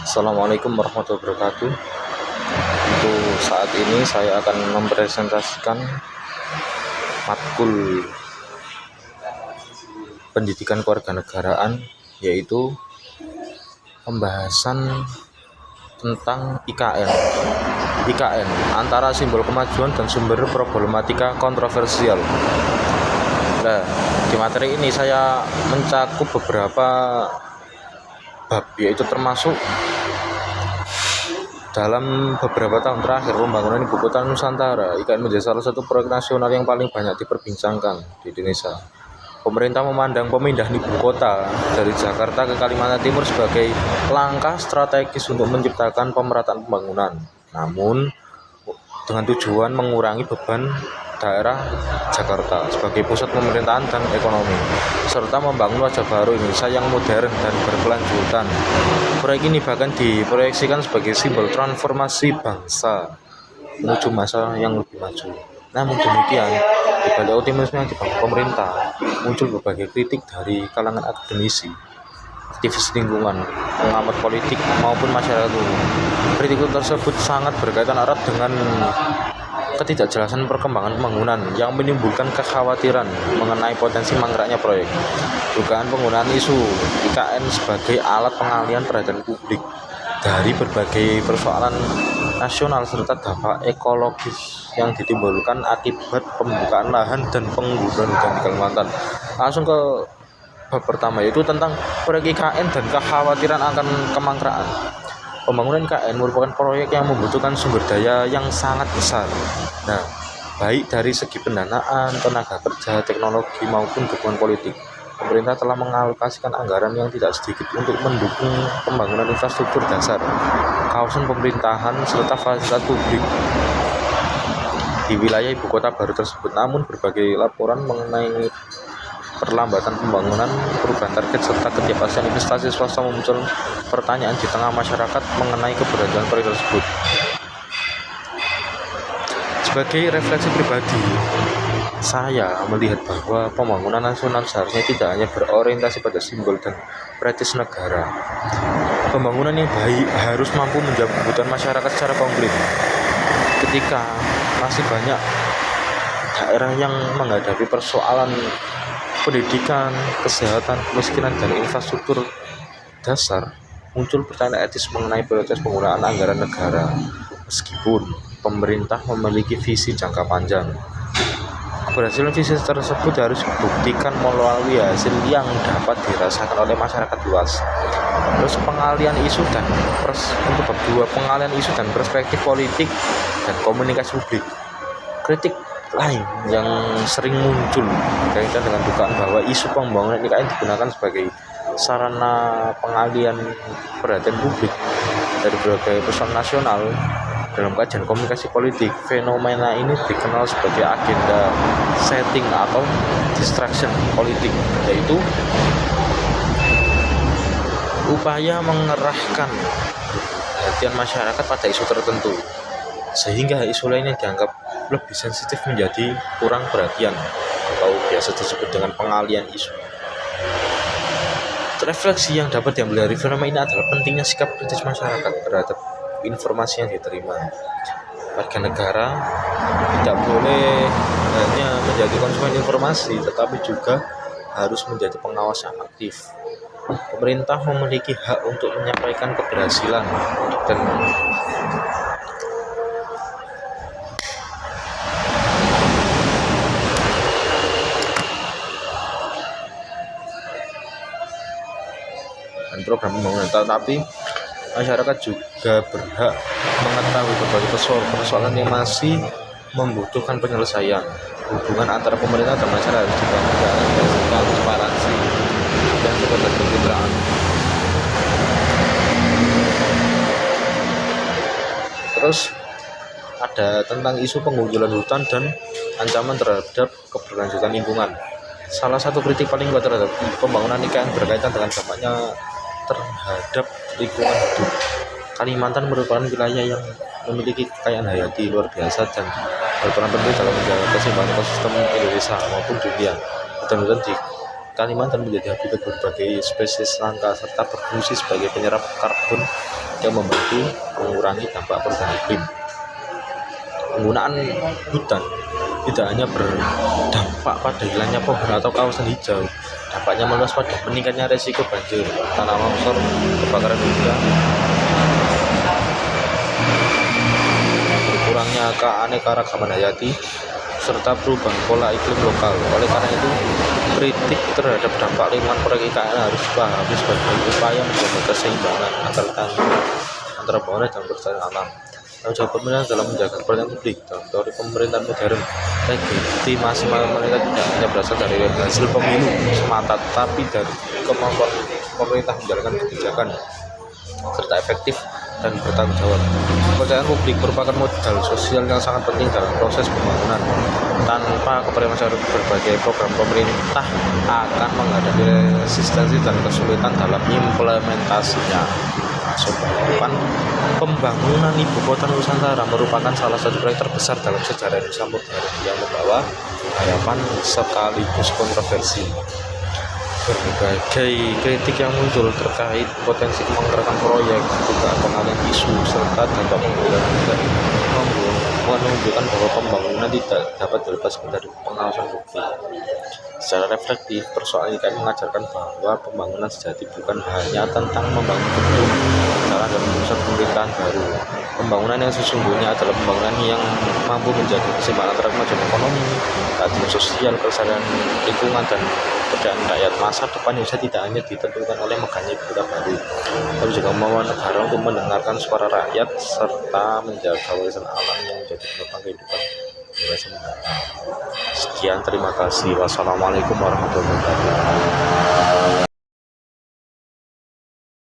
Assalamualaikum warahmatullahi wabarakatuh. Untuk saat ini saya akan mempresentasikan matkul pendidikan kewarganegaraan, yaitu pembahasan tentang IKN antara simbol kemajuan dan sumber problematika kontroversial. Nah, di materi ini saya mencakup beberapa bab, yaitu termasuk dalam beberapa tahun terakhir pembangunan ibu kota Nusantara. IKN menjadi salah satu proyek nasional yang paling banyak diperbincangkan di Indonesia. Pemerintah memandang pemindahan ibu kota dari Jakarta ke Kalimantan Timur sebagai langkah strategis untuk menciptakan pemerataan pembangunan, namun dengan tujuan mengurangi beban daerah Jakarta sebagai pusat pemerintahan dan ekonomi, serta membangun wajah baru Indonesia yang modern dan berkelanjutan. Proyek ini bahkan diproyeksikan sebagai simbol transformasi bangsa menuju masa yang lebih maju. Namun demikian, di balik optimisme yang dibangun pemerintah, muncul berbagai kritik dari kalangan akademisi, aktivis lingkungan, pengamat politik, maupun masyarakat umum. Kritik tersebut sangat berkaitan erat dengan ketidakjelasan perkembangan pembangunan yang menimbulkan kekhawatiran mengenai potensi mangkraknya proyek. Dugaan penggunaan isu IKN sebagai alat pengalihan perhatian publik dari berbagai persoalan nasional serta dampak ekologis yang ditimbulkan akibat pembukaan lahan dan penggundulan hutan di Kalimantan. Langsung ke bab pertama, yaitu tentang proyek IKN dan kekhawatiran akan kemangkraan. Pembangunan IKN merupakan proyek yang membutuhkan sumber daya yang sangat besar. Nah, baik dari segi pendanaan, tenaga kerja, teknologi maupun dukungan politik. Pemerintah telah mengalokasikan anggaran yang tidak sedikit untuk mendukung pembangunan infrastruktur dasar, kawasan pemerintahan, serta fasilitas publik di wilayah ibu kota baru tersebut. Namun berbagai laporan mengenai perlambatan pembangunan, perubahan target, serta ketidakpastian investasi swasta muncul pertanyaan di tengah masyarakat mengenai keberlanjutan proyek tersebut. Sebagai refleksi pribadi, saya melihat bahwa pembangunan nasional seharusnya tidak hanya berorientasi pada simbol dan prestis negara. Pembangunan yang baik harus mampu menjawab kebutuhan masyarakat secara konkret. Ketika masih banyak daerah yang menghadapi persoalan pendidikan, kesehatan, kemiskinan, dan infrastruktur dasar, muncul pertanyaan etis mengenai prioritas penggunaan anggaran negara. Meskipun pemerintah memiliki visi jangka panjang, keberhasilan visi tersebut harus dibuktikan melalui hasil yang dapat dirasakan oleh masyarakat luas. Terus pengalian isu dan untuk bab 2, pengalian isu dan perspektif politik dan komunikasi publik. Kritik lain yang sering muncul berkaitan dengan dugaan bahwa isu pembangunan IKN digunakan sebagai sarana pengalian perhatian publik dari berbagai persoalan nasional. Dalam kajian komunikasi politik, fenomena ini dikenal sebagai agenda setting atau distraction politik, yaitu upaya mengerahkan perhatian masyarakat pada isu tertentu, sehingga isu lain yang dianggap lebih sensitif menjadi kurang perhatian, atau biasa disebut dengan pengalian isu. Refleksi yang dapat diambil dari fenomena ini adalah pentingnya sikap kritis masyarakat terhadap informasi yang diterima. Warga negara tidak boleh hanya menjadi konsumen informasi, tetapi juga harus menjadi pengawas yang aktif. Pemerintah memiliki hak untuk menyampaikan keberhasilan dan program pembangunan, tetapi masyarakat juga berhak mengetahui berbagai persoalan yang masih membutuhkan penyelesaian. Hubungan antara pemerintah dan masyarakat harus dibangun dengan transparansi dan kemitraan. Terus ada tentang isu penggundulan hutan dan ancaman terhadap keberlanjutan lingkungan. Salah satu kritik paling kuat terhadap pembangunan IKN berkaitan dengan dampaknya terhadap lingkungan hidup. Kalimantan merupakan wilayah yang memiliki kekayaan hayati luar biasa dan berperan penting dalam menjaga keseimbangan ekosistem Indonesia maupun dunia. Hutan-hutan di Kalimantan menjadi habitat berbagai spesies langka serta berfungsi sebagai penyerap karbon yang membantu mengurangi dampak perubahan iklim. Penggunaan hutan tidak hanya berdampak pada hilangnya pohon atau kawasan hijau, dampaknya meluas pada meningkatnya resiko banjir, tanah longsor, kebakaran hutan, berkurangnya keanekaragaman hayati, serta perubahan pola iklim lokal. Oleh karena itu, kritik terhadap dampak lingkungan proyek IKN harus dipahami sebagai upaya menjaga keseimbangan antara bangunan dan kelestarian alam. Tanggung jawab pemerintah dalam menjaga kepentingan publik. Dalam teori pemerintahan modern, legitimasi pemerintah tidak hanya berasal dari hasil pemilu semata, tapi dari kemampuan pemerintah menjalankan kebijakan serta efektif dan bertanggung jawab. Kepercayaan publik merupakan modal sosial yang sangat penting dalam proses pembangunan. Tanpa kepercayaan masyarakat, berbagai program pemerintah akan menghadapi resistensi dan kesulitan dalam implementasinya. Masuk penutupan, pembangunan Ibu Kota Nusantara merupakan salah satu proyek terbesar dalam sejarah Indonesia modern yang membawa harapan sekaligus kontroversi. Berbagai kritik yang muncul terkait potensi kemangkarakan proyek, dugaan pengalihan isu, serta dampak pembangunan menunjukkan bahwa pembangunan tidak dapat dilepaskan dari pengawasan publik. Secara reflektif, persoalan IKN mengajarkan bahwa pembangunan sejati bukan hanya tentang membangun gedung, jalan, dan pusat pemerintahan baru. Pembangunan yang sesungguhnya adalah pembangunan yang mampu menjaga keseimbangan antara kemajuan ekonomi, keadilan sosial, kelestarian lingkungan, dan kepercayaan rakyat. Masa depan Indonesia tidak hanya ditentukan oleh megahnya ibu kota baru, tapi juga kemauan negara untuk mendengarkan suara rakyat serta menjaga warisan alam yang menjadi penopang kehidupan generasi mendatang. Sekian, terima kasih. Wassalamualaikum warahmatullahi wabarakatuh.